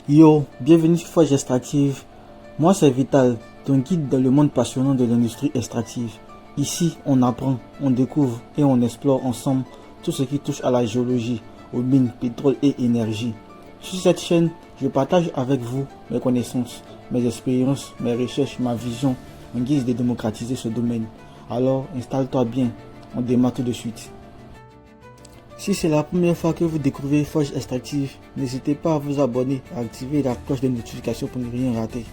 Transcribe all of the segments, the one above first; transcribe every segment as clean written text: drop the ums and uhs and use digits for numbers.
Yo, bienvenue sur Forge Extractive. Moi c'est Vital, ton guide dans le monde passionnant de l'industrie extractive. Ici, on apprend, on découvre et on explore ensemble tout ce qui touche à la géologie, aux mines, pétrole et énergie. Sur cette chaîne, je partage avec vous mes connaissances, mes expériences, mes recherches, ma vision en guise de démocratiser ce domaine. Alors, installe-toi bien, on démarre tout de suite. Si c'est la première fois que vous découvrez Forge Extractive, n'hésitez pas à vous abonner et à activer la cloche de notification pour ne rien rater.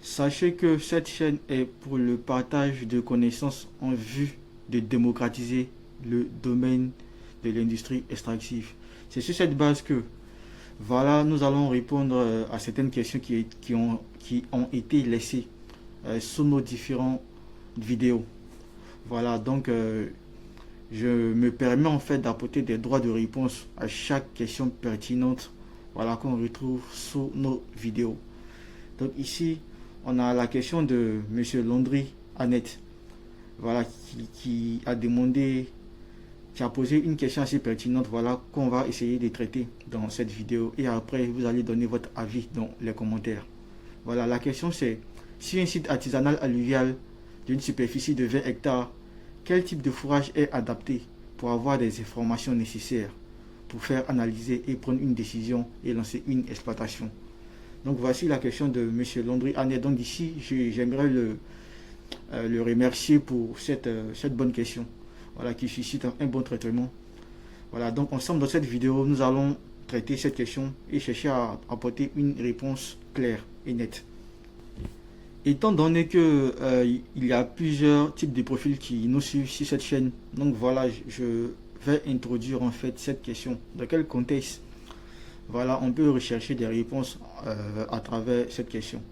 Sachez que cette chaîne est pour le partage de connaissances en vue de démocratiser le domaine de l'industrie extractive. C'est sur cette base que nous allons répondre à certaines questions qui ont été laissées sous nos différentes vidéos. Je me permets en fait d'apporter des droits de réponse à chaque question pertinente qu'on retrouve sous nos vidéos. Donc ici, on a la question de Monsieur Landry Annette, qui a demandé, qui a posé une question assez pertinente, qu'on va essayer de traiter dans cette vidéo. Et après, vous allez donner votre avis dans les commentaires. La question c'est: si un site artisanal alluvial d'une superficie de 20 hectares, quel type de fourrage est adapté pour avoir des informations nécessaires pour faire analyser et prendre une décision et lancer une exploitation? Donc voici la question de M. Landry Annette. Donc ici, j'aimerais le remercier pour cette bonne question, qui suscite un bon traitement. Donc ensemble dans cette vidéo, nous allons traiter cette question et chercher à apporter une réponse claire et nette. Étant donné que il y a plusieurs types de profils qui nous suivent sur cette chaîne, donc je vais introduire en fait cette question. Dans quel contexte on peut rechercher des réponses à travers cette question.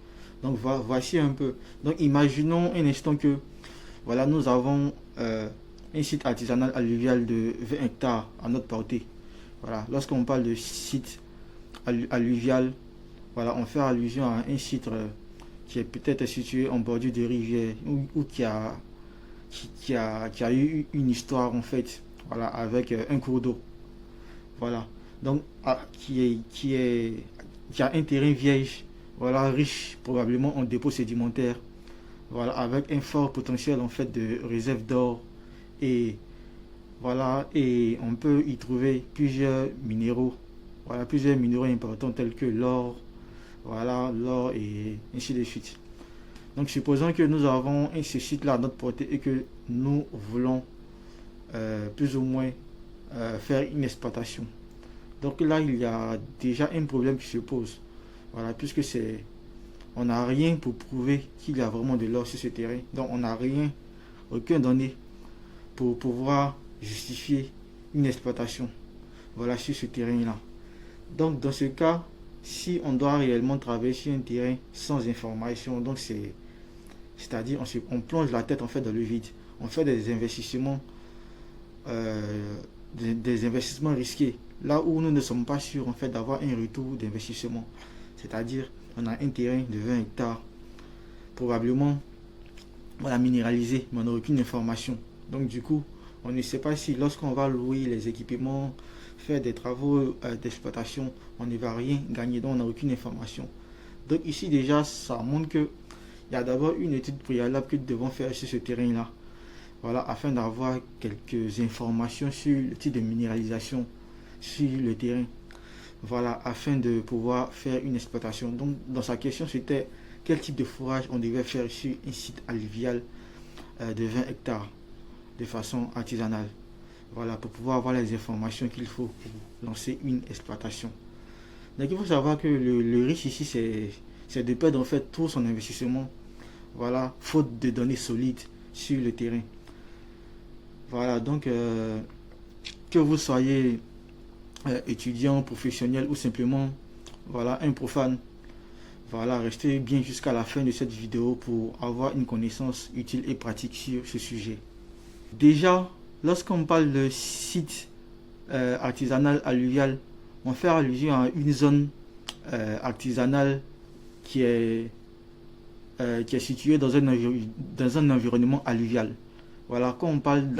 Donc voici un peu. Donc imaginons un instant que nous avons un site artisanal alluvial de 20 hectares à notre portée. Lorsqu'on parle de site alluvial, on fait allusion à un site qui est peut-être situé en bordure de rivière ou qui a eu une histoire en fait, avec un cours d'eau. Donc qui a un terrain vierge, riche probablement en dépôts sédimentaires, avec un fort potentiel en fait de réserve d'or et on peut y trouver plusieurs minéraux, plusieurs minéraux importants tels que l'or, l'or et ainsi de suite. Donc supposons que nous avons ce site là à notre portée et que nous voulons plus ou moins faire une exploitation. Donc là, il y a déjà un problème qui se pose. Puisque on n'a rien pour prouver qu'il y a vraiment de l'or sur ce terrain. Donc on n'a rien, aucun donné pour pouvoir justifier une exploitation sur ce terrain-là. Donc dans ce cas, si on doit réellement travailler sur un terrain sans information, donc c'est-à-dire on plonge la tête en fait dans le vide. On fait des investissements, des investissements risqués, là où nous ne sommes pas sûrs en fait d'avoir un retour d'investissement. C'est-à-dire on a un terrain de 20 hectares, probablement minéralisé, mais on n'a aucune information. Donc du coup, on ne sait pas si lorsqu'on va louer les équipements, faire des travaux d'exploitation, on ne va rien gagner, donc on n'a aucune information. Donc ici déjà, ça montre qu'il y a d'abord une étude préalable que nous devons faire sur ce terrain-là, afin d'avoir quelques informations sur le type de minéralisation sur le terrain, afin de pouvoir faire une exploitation. Donc dans sa question, c'était quel type de fourrage on devait faire sur un site alluvial de 20 hectares de façon artisanale, pour pouvoir avoir les informations qu'il faut pour lancer une exploitation. Donc il faut savoir que le risque ici, c'est de perdre en fait tout son investissement, faute de données solides sur le terrain. Donc que vous soyez étudiant, professionnel ou simplement un profane, restez bien jusqu'à la fin de cette vidéo pour avoir une connaissance utile et pratique sur ce sujet. Déjà, lorsqu'on parle de site artisanal alluvial, on fait allusion à une zone artisanale qui est située dans un environnement alluvial. Voilà, quand on parle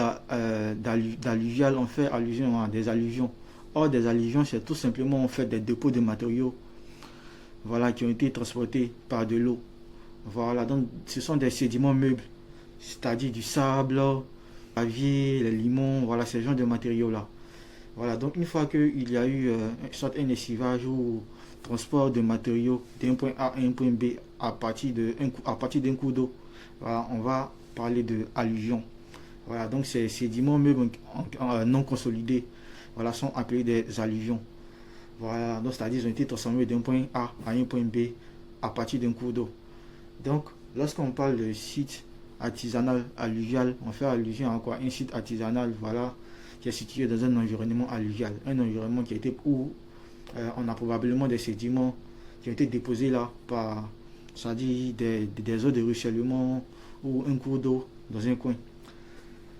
d'alluvial, on fait allusion à des alluvions. Or, des alluvions, c'est tout simplement en fait des dépôts de matériaux, voilà, qui ont été transportés par de l'eau. Voilà, donc ce sont des sédiments meubles, c'est-à-dire du sable, pavier, les limons, voilà, ce genre de matériaux-là. Voilà, donc une fois qu'il y a eu soit un essivage ou transport de matériaux d'un point A à un point B à partir d'un cours d'eau, voilà, on va parler de alluvion. Voilà, donc ces sédiments meubles non consolidés, voilà, sont appelés des alluvions. Voilà, donc c'est-à-dire qu'ils ont été transformés d'un point A à un point B à partir d'un cours d'eau. Donc, lorsqu'on parle de site artisanal alluvial, on fait allusion à quoi? Un site artisanal, voilà, qui est situé dans un environnement alluvial, un environnement qui a été où on a probablement des sédiments qui ont été déposés là par, c'est-à-dire des eaux de ruissellement ou un cours d'eau dans un coin.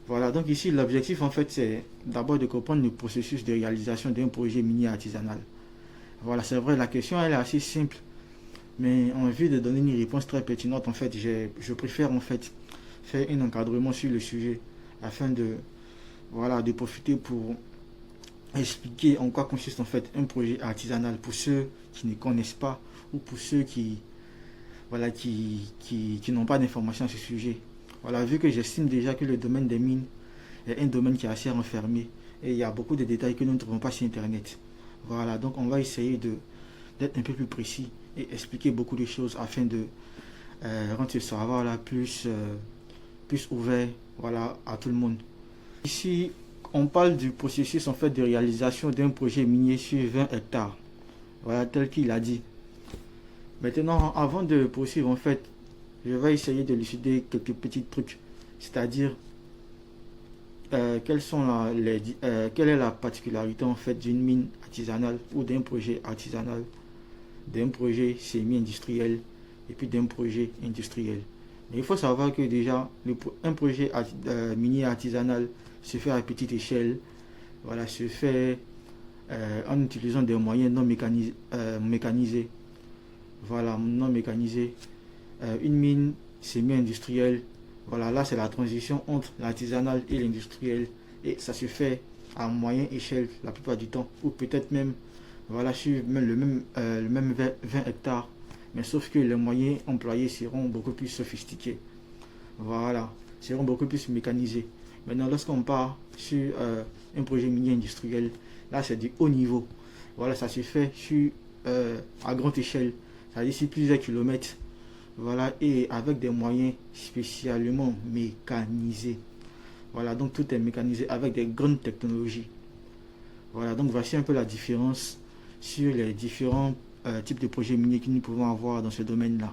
Voilà, donc ici l'objectif en fait c'est d'abord de comprendre le processus de réalisation d'un projet minier artisanal. Voilà, c'est vrai, la question elle est assez simple, mais en vue de donner une réponse très pertinente, en fait, je préfère en fait faire un encadrement sur le sujet afin de, voilà, de profiter pour expliquer en quoi consiste en fait un projet artisanal pour ceux qui ne connaissent pas ou pour ceux qui, voilà, qui n'ont pas d'informations à ce sujet. Voilà, vu que j'estime déjà que le domaine des mines est un domaine qui est assez renfermé et il y a beaucoup de détails que nous ne trouvons pas sur Internet. Voilà, donc on va essayer d'être un peu plus précis et expliquer beaucoup de choses afin de rendre ce savoir-là plus ouvert, voilà, à tout le monde. Ici, on parle du processus en fait de réalisation d'un projet minier sur 20 hectares. Voilà, tel qu'il a dit. Maintenant, avant de poursuivre, en fait, je vais essayer de élucider quelques petits trucs. C'est-à-dire, quelle est la particularité en fait d'une mine artisanale ou d'un projet artisanal, d'un projet semi-industriel et puis d'un projet industriel. Mais il faut savoir que déjà, un projet minier artisanal se fait à petite échelle, voilà, se fait en utilisant des moyens non mécanisés. Voilà, non mécanisés. Une mine semi-industrielle, voilà, là c'est la transition entre l'artisanal et l'industriel et ça se fait à moyenne échelle la plupart du temps ou peut-être même, voilà, sur le même 20 hectares, mais sauf que les moyens employés seront beaucoup plus sophistiqués, voilà, seront beaucoup plus mécanisés. Maintenant, lorsqu'on part sur un projet minier industriel, là c'est du haut niveau, voilà, ça se fait à grande échelle, c'est-à-dire sur plusieurs kilomètres. Voilà, et avec des moyens spécialement mécanisés. Voilà, donc tout est mécanisé avec des grandes technologies. Voilà, donc voici un peu la différence sur les différents types de projets miniers que nous pouvons avoir dans ce domaine-là.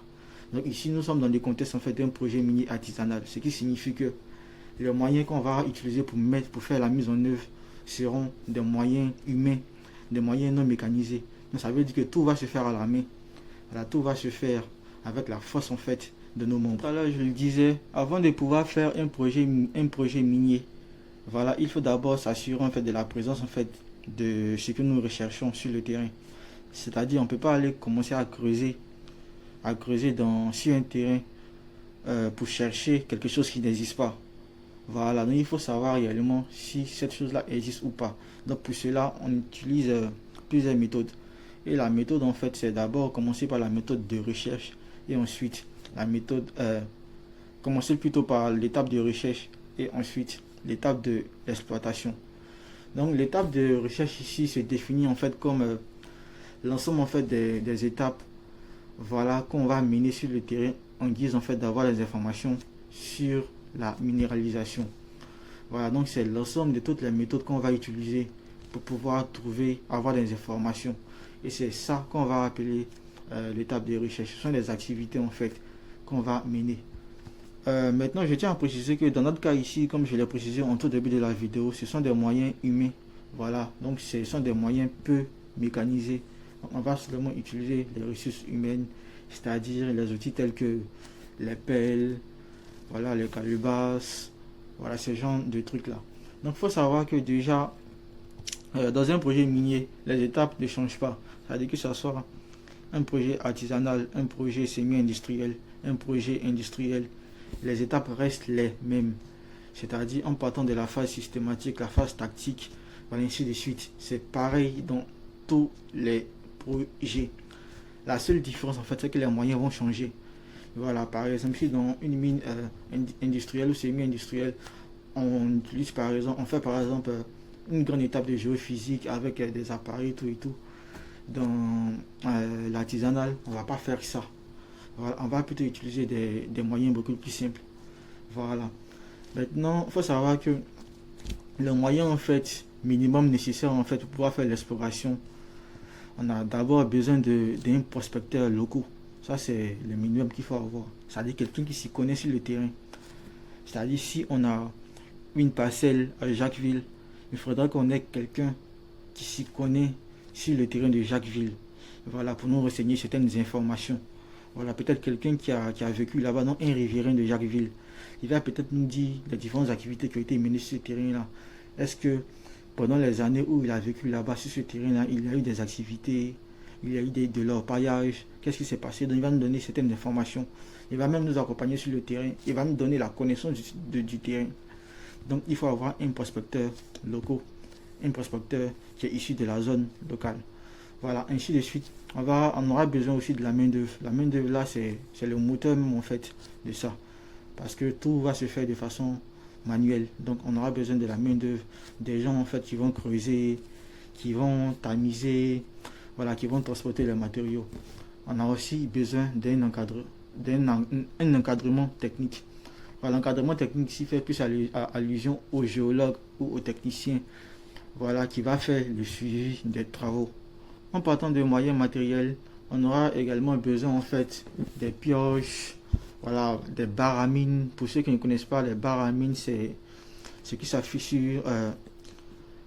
Donc ici, nous sommes dans le contexte en fait d'un projet minier artisanal, ce qui signifie que les moyens qu'on va utiliser pour faire la mise en œuvre seront des moyens humains, des moyens non mécanisés. Donc ça veut dire que tout va se faire à la main. Voilà, tout va se faire avec la force en fait de nos membres. Tout à l'heure je le disais, avant de pouvoir faire un projet minier, voilà, il faut d'abord s'assurer en fait de la présence en fait de ce que nous recherchons sur le terrain. C'est-à-dire on ne peut pas aller commencer à creuser sur un terrain pour chercher quelque chose qui n'existe pas. Voilà, donc il faut savoir réellement si cette chose-là existe ou pas. Donc pour cela, on utilise plusieurs méthodes. Et la méthode en fait, c'est d'abord commencer par la méthode de recherche et ensuite la méthode, commencer plutôt par l'étape de recherche et ensuite l'étape de l'exploitation. Donc l'étape de recherche ici se définit en fait comme l'ensemble en fait des étapes, voilà, qu'on va mener sur le terrain en guise en fait d'avoir les informations sur la minéralisation. Voilà, donc c'est l'ensemble de toutes les méthodes qu'on va utiliser pour pouvoir avoir des informations. Et c'est ça qu'on va appeler l'étape de recherche. Ce sont des activités en fait qu'on va mener. Maintenant, je tiens à préciser que dans notre cas ici, comme je l'ai précisé en tout début de la vidéo, ce sont des moyens humains. Voilà, donc ce sont des moyens peu mécanisés. On va seulement utiliser les ressources humaines, c'est-à-dire les outils tels que les pelles, voilà, les calebasses, voilà, ce genre de trucs là. Donc il faut savoir que déjà dans un projet minier, les étapes ne changent pas. C'est-à-dire que ce soit un projet artisanal, un projet semi-industriel, un projet industriel, les étapes restent les mêmes. c'est-à-dire en partant de la phase systématique, la phase tactique, voilà, ainsi de suite. C'est pareil dans tous les projets. La seule différence en fait, c'est que les moyens vont changer. Voilà, par exemple, si dans une mine industrielle ou semi-industrielle, on utilise par exemple, on fait par exemple une grande étape de géophysique avec des appareils, tout et tout. Dans l'artisanal, on ne va pas faire ça. Voilà, on va plutôt utiliser des moyens beaucoup plus simples. Voilà. Maintenant, il faut savoir que le moyen en fait minimum nécessaire en fait pour pouvoir faire l'exploration, on a d'abord besoin d'un prospecteur local. Ça c'est le minimum qu'il faut avoir. C'est-à-dire quelqu'un qui s'y connaît sur le terrain. C'est-à-dire si on a une parcelle à Jacquesville, il faudra qu'on ait quelqu'un qui s'y connaît sur le terrain de Jacquesville. Voilà, pour nous renseigner certaines informations. Voilà, peut-être quelqu'un qui a vécu là-bas, non, un riverain de Jacquesville. Il va peut-être nous dire les différentes activités qui ont été menées sur ce terrain-là. Est-ce que pendant les années où il a vécu là-bas sur ce terrain-là, il y a eu des activités, il y a eu de l'orpaillage, qu'est-ce qui s'est passé? Donc il va nous donner certaines informations. Il va même nous accompagner sur le terrain. Il va nous donner la connaissance du terrain. Donc il faut avoir un prospecteur local, un prospecteur qui est issu de la zone locale. Voilà, ainsi de suite. On aura besoin aussi de la main-d'œuvre. La main-d'œuvre là, c'est le moteur même en fait de ça. Parce que tout va se faire de façon manuelle. Donc on aura besoin de la main-d'œuvre, des gens en fait qui vont creuser, qui vont tamiser, voilà, qui vont transporter les matériaux. On a aussi besoin d'un encadrement technique. Voilà, l'encadrement technique ici fait plus allusion aux géologues ou aux techniciens, voilà, qui va faire le suivi des travaux. En partant de moyens matériels, on aura également besoin en fait des pioches, voilà, des barres à mine. Pour ceux qui ne connaissent pas, les barres à mine, c'est ce qui s'affiche sur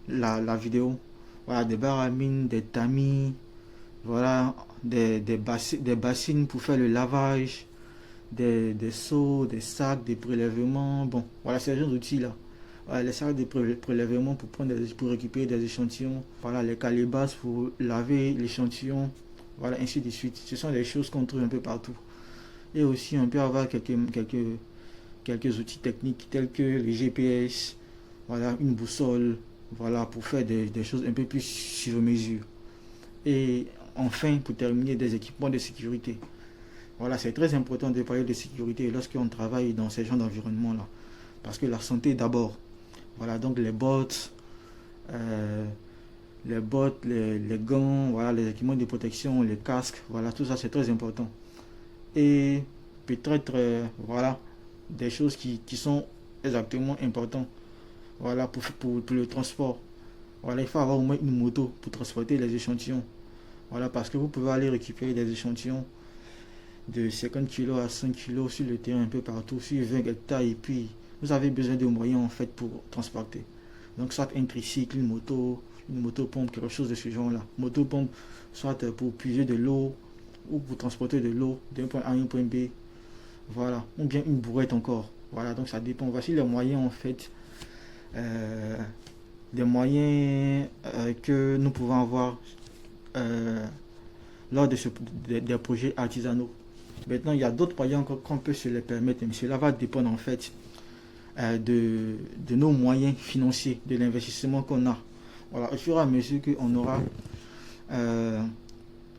la vidéo. Voilà, des barres à mine, des tamis, voilà, des bassines pour faire le lavage, des seaux, des sacs, des prélèvements. Bon, voilà, c'est ce genre d'outils-là. Voilà, les sacs de prélèvement pour récupérer des échantillons. Voilà, les calebasses pour laver l'échantillon. Voilà, ainsi de suite. Ce sont des choses qu'on trouve un peu partout. Et aussi, on peut avoir quelques outils techniques tels que les GPS, voilà, une boussole, voilà, pour faire des choses un peu plus sur mesure. Et enfin, pour terminer, des équipements de sécurité. Voilà, c'est très important de parler de sécurité lorsqu'on travaille dans ces genres d'environnement-là. Parce que la santé d'abord. Voilà, donc les bottes, les gants, voilà, les équipements de protection, les casques, voilà, tout ça c'est très important. Et peut-être, voilà, des choses qui sont exactement importantes, voilà, pour le transport. Voilà, il faut avoir au moins une moto pour transporter les échantillons. Voilà, parce que vous pouvez aller récupérer des échantillons de 50 kg à 100 kg sur le terrain un peu partout, sur 20 hectares, et puis vous avez besoin de moyens en fait pour transporter. Donc soit un tricycle, une moto pompe, quelque chose de ce genre-là. Moto pompe, soit pour puiser de l'eau ou pour transporter de l'eau d'un point A à un point B. Voilà, ou bien une brouette encore. Voilà, donc ça dépend. Voici les moyens en fait, des moyens que nous pouvons avoir lors des projets artisanaux. Maintenant, il y a d'autres moyens qu'on peut se les permettre, mais cela va dépendre en fait de nos moyens financiers, de l'investissement qu'on a. Voilà, au fur et à mesure qu'on aura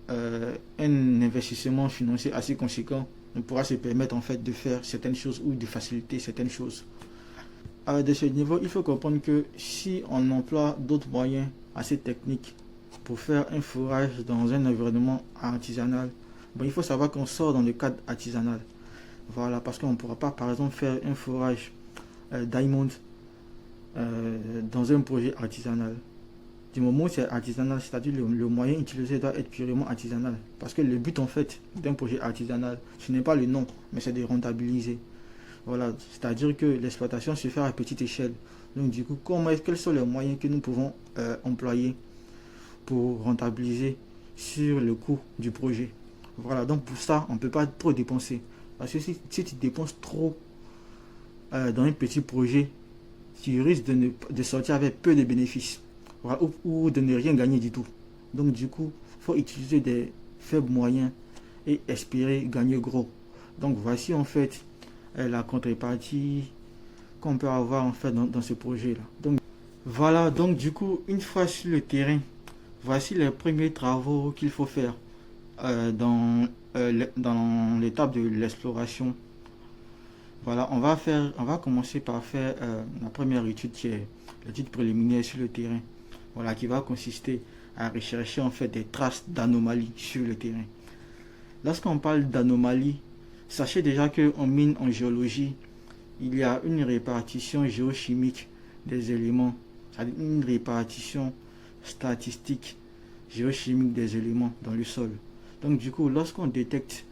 un investissement financier assez conséquent, on pourra se permettre en fait de faire certaines choses ou de faciliter certaines choses. De ce niveau, il faut comprendre que si on emploie d'autres moyens assez techniques pour faire un forage dans un environnement artisanal, bon, il faut savoir qu'on sort dans le cadre artisanal. Voilà, parce qu'on ne pourra pas par exemple faire un forage diamond dans un projet artisanal. Du moment où c'est artisanal, c'est-à-dire le moyen utilisé doit être purement artisanal. Parce que le but en fait d'un projet artisanal, ce n'est pas le nom, mais c'est de rentabiliser. Voilà, c'est-à-dire que l'exploitation se fait à petite échelle. Donc du coup, quels sont les moyens que nous pouvons employer pour rentabiliser sur le coût du projet? Voilà, donc pour ça, on ne peut pas trop dépenser. Parce que si tu dépenses trop dans un petit projet, tu risques de sortir avec peu de bénéfices. Voilà, ou de ne rien gagner du tout. Donc du coup, il faut utiliser des faibles moyens et espérer gagner gros. Donc voici en fait la contrepartie qu'on peut avoir en fait dans ce projet là. Donc voilà, donc du coup une fois sur le terrain, voici les premiers travaux qu'il faut faire dans l'étape de l'exploration. Voilà, on va commencer par faire la première étude qui est l'étude préliminaire sur le terrain. Voilà, qui va consister à rechercher en fait des traces d'anomalies sur le terrain. Lorsqu'on parle d'anomalies, sachez déjà qu'en mine, en géologie, il y a une répartition géochimique des éléments, c'est-à-dire une répartition statistique géochimique des éléments dans le sol. Donc du coup, lorsqu'on détecte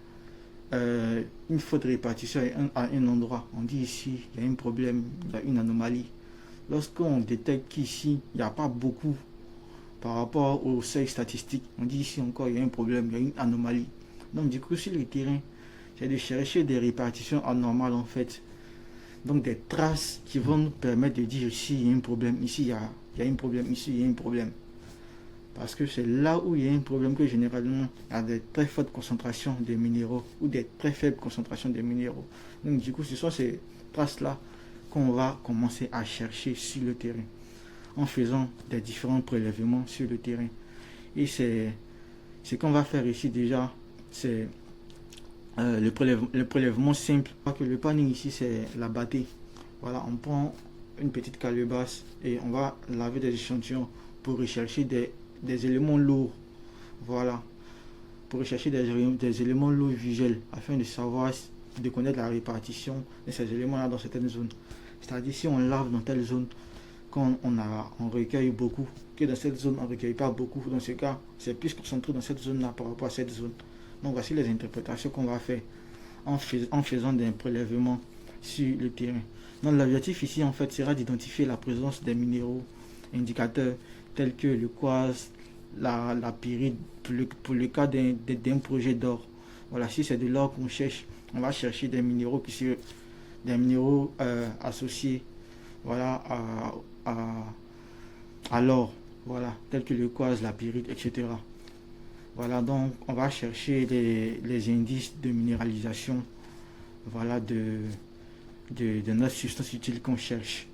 une faute de répartition à un endroit, on dit ici, il y a un problème, il y a une anomalie. Lorsqu'on détecte qu'ici, il n'y a pas beaucoup par rapport au seuil statistique, on dit ici encore, il y a un problème, il y a une anomalie. Donc du coup, sur le terrain, c'est de chercher des répartitions anormales en fait. Donc des traces qui vont nous permettre de dire ici, il y a un problème, ici, il y a un problème, ici, il y a un problème. Parce que c'est là où il y a un problème que généralement il y a des très fortes concentrations de minéraux ou des très faibles concentrations de minéraux. Donc du coup, ce sont ces traces-là qu'on va commencer à chercher sur le terrain en faisant des différents prélèvements sur le terrain. Et c'est ce qu'on va faire ici déjà, c'est le prélèvement simple. Que le panning ici, c'est la bâtée. Voilà, on prend une petite calebasse et on va laver des échantillons pour rechercher des éléments lourds. Voilà, pour rechercher des éléments lourds visuels afin de savoir, de connaître la répartition de ces éléments-là dans certaines zones. C'est-à-dire si on lave dans telle zone, quand on recueille beaucoup, que dans cette zone on ne recueille pas beaucoup, dans ce cas c'est plus concentré dans cette zone-là par rapport à cette zone. Donc voici les interprétations qu'on va faire en faisant des prélèvements sur le terrain. Donc l'objectif ici en fait sera d'identifier la présence des minéraux indicateurs tels que le quartz, la pyrite pour le cas d'un projet d'or. Voilà, si c'est de l'or qu'on cherche, on va chercher des minéraux associés, voilà, à l'or, voilà, tels que le quartz, la pyrite, etc. Voilà, donc on va chercher les indices de minéralisation, voilà, de notre substance utile qu'on cherche,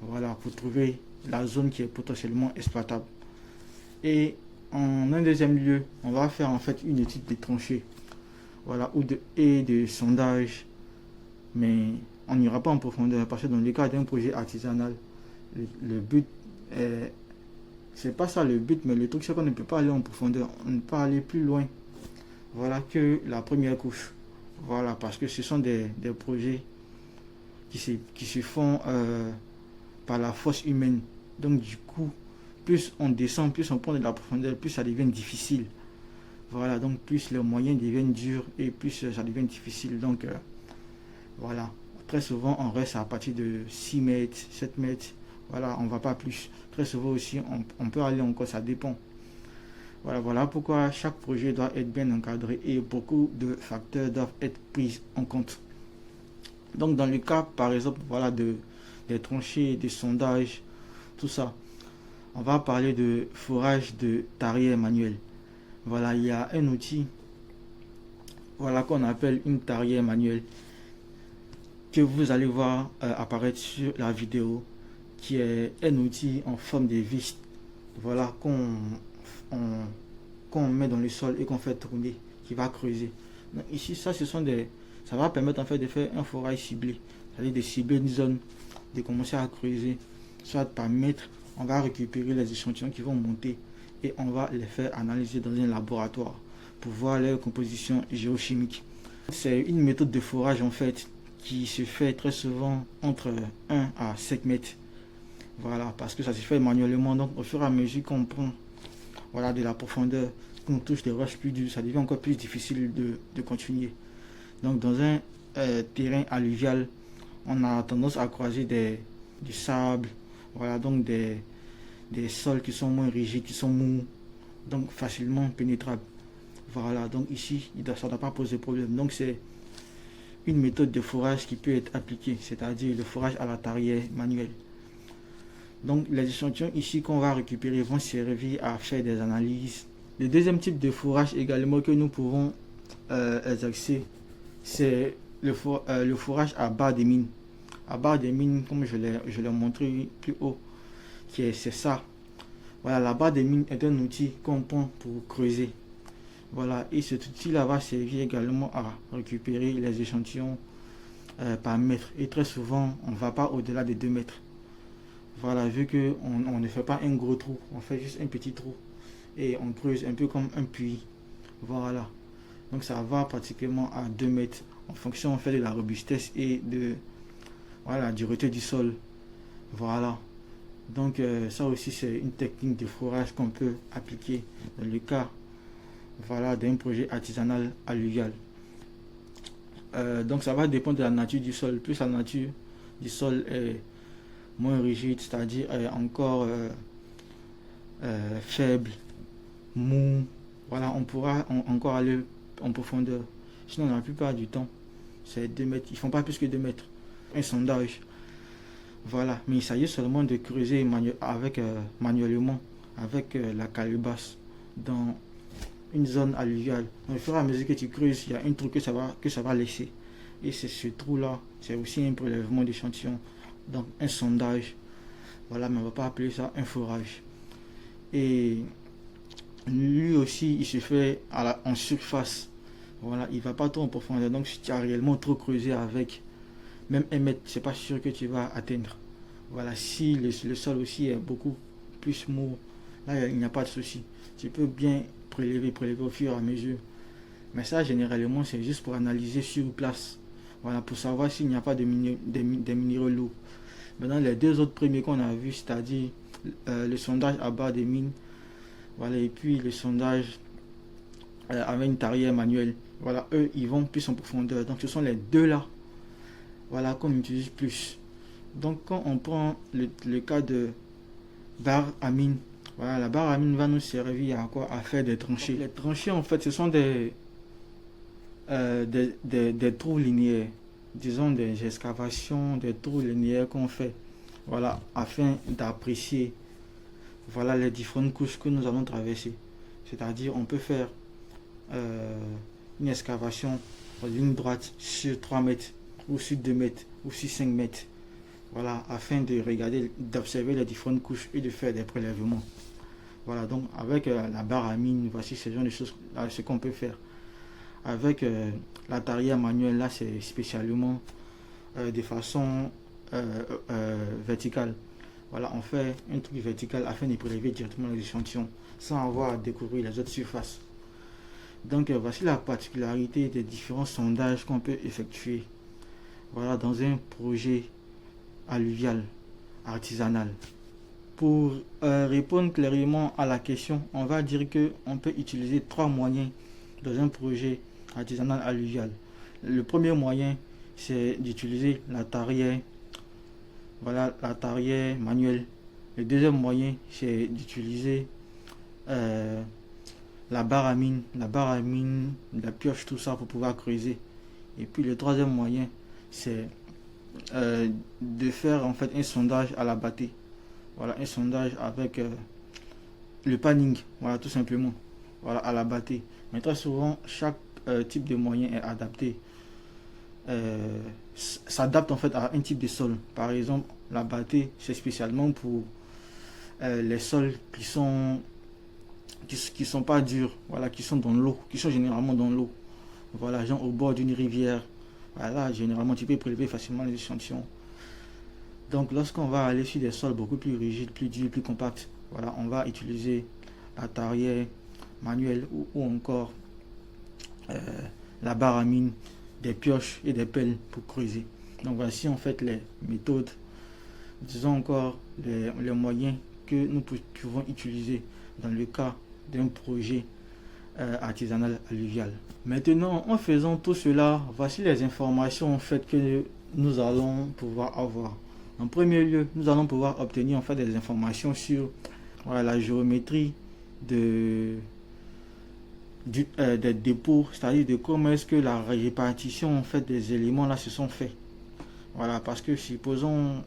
voilà, pour trouver la zone qui est potentiellement exploitable. Et en un deuxième lieu, on va faire en fait une étude des tranchées, voilà, et de sondage, mais on n'ira pas en profondeur parce que dans le cas d'un projet artisanal, le but est, c'est pas ça le but, mais le truc c'est qu'on ne peut pas aller en profondeur, on ne peut pas aller plus loin, voilà, que la première couche, voilà, parce que ce sont des projets qui se font par la force humaine. Donc du coup, plus on descend, plus on prend de la profondeur, plus ça devient difficile. Voilà, donc plus les moyens deviennent durs et plus ça devient difficile. Donc voilà, très souvent on reste à partir de 6 mètres, 7 mètres. Voilà, on ne va pas plus. Très souvent aussi, on peut aller encore, ça dépend. Voilà pourquoi chaque projet doit être bien encadré et beaucoup de facteurs doivent être pris en compte. Donc dans le cas, par exemple, voilà, des tranchées, des sondages, tout ça, on va parler de forage de tarière manuelle. Voilà, il y a un outil, voilà, qu'on appelle une tarière manuelle que vous allez voir apparaître sur la vidéo, qui est un outil en forme de vis, voilà, qu'on met dans le sol et qu'on fait tourner, qui va creuser. Donc ici, ça va permettre en fait de faire un forage ciblé, c'est-à-dire de cibler une zone, de commencer à creuser, soit par mètre. On va récupérer les échantillons qui vont monter et on va les faire analyser dans un laboratoire pour voir leur composition géochimique. C'est une méthode de forage en fait qui se fait très souvent entre 1 à 5 mètres. Voilà, parce que ça se fait manuellement. Donc au fur et à mesure qu'on prend, voilà, de la profondeur, qu'on touche des roches plus dures, ça devient encore plus difficile de continuer. Donc dans un terrain alluvial, on a tendance à croiser du sable, voilà, donc des sols qui sont moins rigides, qui sont mous, donc facilement pénétrables. Voilà, donc ici, ça ne doit pas poser problème. Donc c'est une méthode de forage qui peut être appliquée, c'est-à-dire le forage à la tarière manuelle. Donc les échantillons ici qu'on va récupérer vont servir à faire des analyses. Le deuxième type de forage également que nous pouvons exercer, c'est le forage à bas des mines. la barre des mines, comme je l'ai montré plus haut, c'est ça. Voilà, la barre des mines est un outil qu'on prend pour creuser. Voilà, et cet outil-là va servir également à récupérer les échantillons par mètre. Et très souvent, on ne va pas au-delà de 2 mètres. Voilà, vu qu'on ne fait pas un gros trou, on fait juste un petit trou. Et on creuse un peu comme un puits. Voilà. Donc ça va pratiquement à 2 mètres en fonction en fait de la robustesse et voilà, du retrait du sol. Voilà. Donc ça aussi c'est une technique de forage qu'on peut appliquer dans le cas voilà, d'un projet artisanal alluvial. Donc ça va dépendre de la nature du sol. Plus la nature du sol est moins rigide, c'est-à-dire encore faible, mou, voilà, on pourra encore aller en profondeur. Sinon, la plupart du temps, c'est 2 mètres. Ils ne font pas plus que 2 mètres. Un sondage. Voilà. Mais il s'agit seulement de creuser manuellement avec la calebasse dans une zone alluviale. Donc, au fur et à mesure que tu creuses, il y a un trou que ça va laisser. Et c'est ce trou-là, c'est aussi un prélèvement d'échantillons. Donc, un sondage. Voilà, mais on ne va pas appeler ça un forage. Et lui aussi, il se fait en surface. Voilà, il ne va pas trop en profondeur. Donc, si tu as réellement trop creusé avec même 1 mètre, c'est pas sûr que tu vas atteindre. Voilà, si le sol aussi est beaucoup plus mou, là, il n'y a pas de souci. Tu peux bien prélever au fur et à mesure. Mais ça, généralement, c'est juste pour analyser sur place. Voilà, pour savoir s'il n'y a pas des minéraux lourds. Maintenant, les 2 autres premiers qu'on a vus, c'est-à-dire le sondage à bas des mines, voilà, et puis le sondage avec une tarière manuelle. Voilà, eux, ils vont plus en profondeur. Donc, ce sont les 2 là, voilà, qu'on utilise plus. Donc, quand on prend le cas de barre à mine, voilà, la barre à mine va nous servir à quoi? À faire des tranchées. Donc, les tranchées, en fait, ce sont des trous linéaires, disons des excavations, des trous linéaires qu'on fait, voilà, afin d'apprécier voilà les différentes couches que nous allons traverser. C'est-à-dire, on peut faire une excavation en ligne droite sur 3 mètres, ou sur 2 mètres, ou sur 5 mètres. Voilà, afin de regarder, d'observer les différentes couches et de faire des prélèvements. Voilà, donc avec la barre à mine, voici ce genre de choses, là, ce qu'on peut faire. Avec la tarière manuelle, là, c'est spécialement de façon verticale. Voilà, on fait un truc vertical afin de prélever directement les échantillons sans avoir à découvrir les autres surfaces. Donc voici la particularité des différents sondages qu'on peut effectuer, voilà, dans un projet alluvial artisanal. Pour répondre clairement à la question, on va dire que on peut utiliser 3 moyens dans un projet artisanal alluvial. Le premier moyen, c'est d'utiliser la tarière, voilà, la tarière manuelle. Le deuxième moyen, c'est d'utiliser la barre à mine, la pioche, tout ça pour pouvoir creuser. Et puis le troisième moyen, c'est de faire en fait un sondage à la bâtée. Voilà, un sondage avec le panning, voilà, tout simplement, voilà, à la bâtée. Mais très souvent, chaque type de moyen est adapté, s'adapte en fait à un type de sol. Par exemple, la bâtée, c'est spécialement pour les sols qui sont pas durs, voilà, qui sont dans l'eau, qui sont généralement dans l'eau. Voilà, genre au bord d'une rivière. Voilà, généralement, tu peux prélever facilement les échantillons. Donc, lorsqu'on va aller sur des sols beaucoup plus rigides, plus durs, plus compacts, voilà, on va utiliser la tarière manuelle ou encore la barre à mine, des pioches et des pelles pour creuser. Donc, voici en fait les méthodes, disons encore les moyens que nous pouvons utiliser dans le cas d'un projet artisanal alluvial. Maintenant, en faisant tout cela, voici les informations en fait que nous allons pouvoir avoir. En premier lieu, nous allons pouvoir obtenir en fait des informations sur voilà, la géométrie des dépôts, c'est-à-dire de comment est-ce que la répartition en fait des éléments là se sont faits. Voilà, parce que supposons,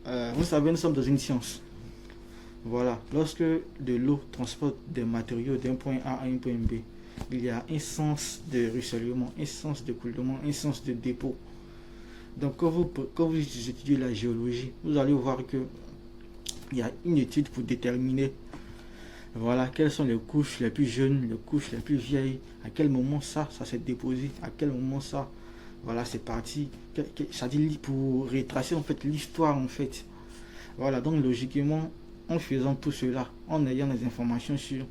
vous savez, nous sommes dans une science. Voilà, lorsque de l'eau transporte des matériaux d'un point A à un point B, il y a un sens de ruissellement, un sens de coulement, un sens de dépôt. Donc quand vous étudiez la géologie, vous allez voir que il y a une étude pour déterminer voilà quelles sont les couches les plus jeunes, les couches les plus vieilles, à quel moment ça s'est déposé, à quel moment ça voilà c'est parti. Ça dit pour retracer en fait l'histoire en fait. Voilà, donc logiquement, en faisant tout cela, en ayant les informations sur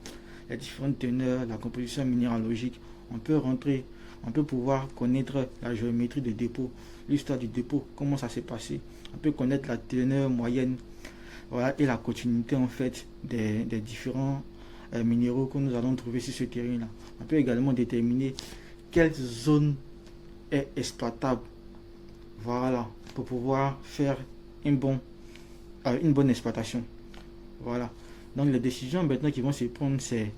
les différentes teneurs, la composition minéralogique, on peut rentrer, on peut pouvoir connaître la géométrie des dépôts, l'histoire du dépôt, comment ça s'est passé. On peut connaître la teneur moyenne, voilà, et la continuité en fait des différents minéraux que nous allons trouver sur ce terrain-là. On peut également déterminer quelle zone est exploitable, voilà, pour pouvoir faire une bonne exploitation. Voilà. Donc les décisions maintenant qui vont se prendre, c'est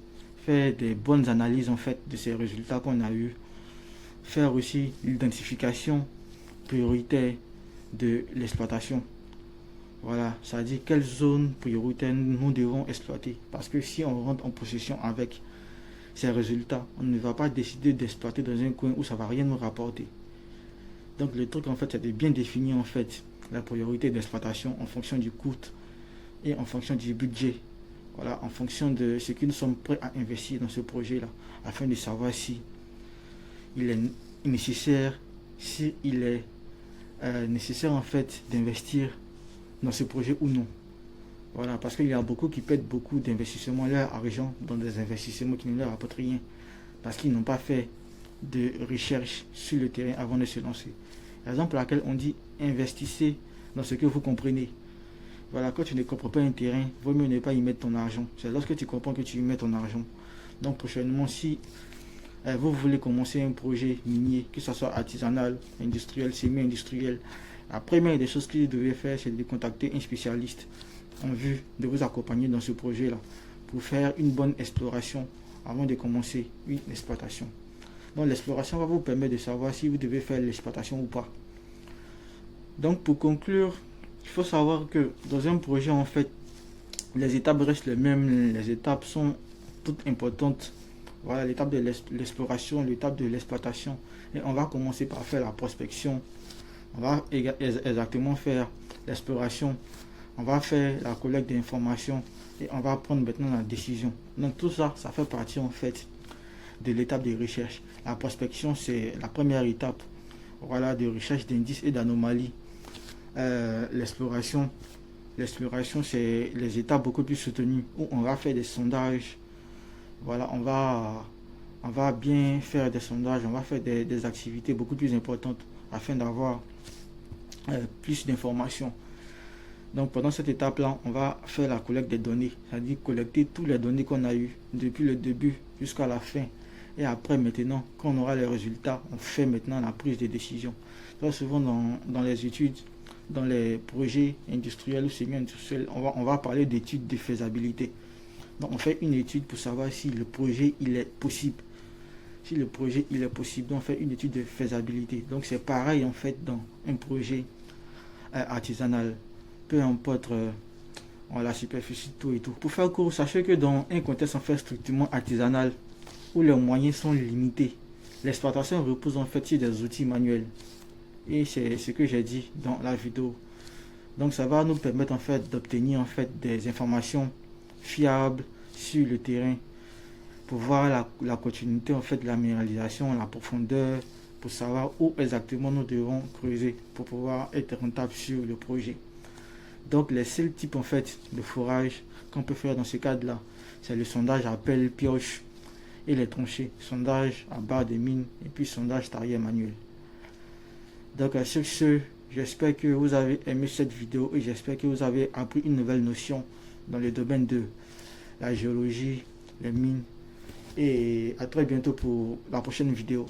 faire des bonnes analyses en fait de ces résultats qu'on a eu, faire aussi l'identification prioritaire de l'exploitation. Voilà, ça veut dire quelle zone prioritaire nous devons exploiter. Parce que si on rentre en possession avec ces résultats, on ne va pas décider d'exploiter dans un coin où ça ne va rien nous rapporter. Donc le truc en fait, c'est de bien définir en fait la priorité d'exploitation en fonction du coût et en fonction du budget. Voilà, en fonction de ce que nous sommes prêts à investir dans ce projet-là, afin de savoir si il est nécessaire, nécessaire en fait d'investir dans ce projet ou non. Voilà, parce qu'il y a beaucoup qui perdent beaucoup d'investissements, leur argent dans des investissements qui ne leur apportent rien, parce qu'ils n'ont pas fait de recherche sur le terrain avant de se lancer. Raison pour laquelle on dit investissez dans ce que vous comprenez. Voilà, quand tu ne comprends pas un terrain, il vaut mieux ne pas y mettre ton argent. C'est lorsque tu comprends que tu y mets ton argent. Donc prochainement, si vous voulez commencer un projet minier, que ce soit artisanal, industriel, semi-industriel, la première des choses que vous devez faire, c'est de contacter un spécialiste en vue de vous accompagner dans ce projet-là pour faire une bonne exploration avant de commencer une exploitation. Donc l'exploration va vous permettre de savoir si vous devez faire l'exploitation ou pas. Donc pour conclure, il faut savoir que dans un projet, en fait, les étapes restent les mêmes. Les étapes sont toutes importantes. Voilà, l'étape de l'exploration, l'étape de l'exploitation. Et on va commencer par faire la prospection. On va exactement faire l'exploration. On va faire la collecte d'informations. Et on va prendre maintenant la décision. Donc tout ça, ça fait partie en fait de l'étape de recherche. La prospection, c'est la première étape, voilà, de recherche d'indices et d'anomalies. L'exploration, c'est les étapes beaucoup plus soutenues où on va faire des sondages. Voilà, on va bien faire des sondages, on va faire des activités beaucoup plus importantes afin d'avoir plus d'informations. Donc pendant cette étape-là, on va faire la collecte des données, c'est-à-dire collecter toutes les données qu'on a eues depuis le début jusqu'à la fin. Et après, maintenant, quand on aura les résultats, on fait maintenant la prise de décision. Très souvent dans les études, dans les projets industriels ou semi-industriels, on va parler d'études de faisabilité. Donc on fait une étude pour savoir si le projet il est possible. Si le projet il est possible, donc on fait une étude de faisabilité. Donc c'est pareil en fait dans un projet artisanal. Peu importe la superficie, tout et tout. Pour faire court, sachez que dans un contexte en fait strictement artisanal, où les moyens sont limités, l'exploitation repose en fait sur des outils manuels. Et c'est ce que j'ai dit dans la vidéo. Donc ça va nous permettre en fait d'obtenir en fait des informations fiables sur le terrain pour voir la continuité en fait de la minéralisation, la profondeur, pour savoir où exactement nous devons creuser pour pouvoir être rentable sur le projet. Donc les seuls types en fait de forage qu'on peut faire dans ce cadre-là, c'est le sondage à pelle pioche et les tranchées, sondage à barre de mine et puis sondage tarière manuel. Donc sur ce, j'espère que vous avez aimé cette vidéo et j'espère que vous avez appris une nouvelle notion dans le domaine de la géologie, les mines. Et à très bientôt pour la prochaine vidéo.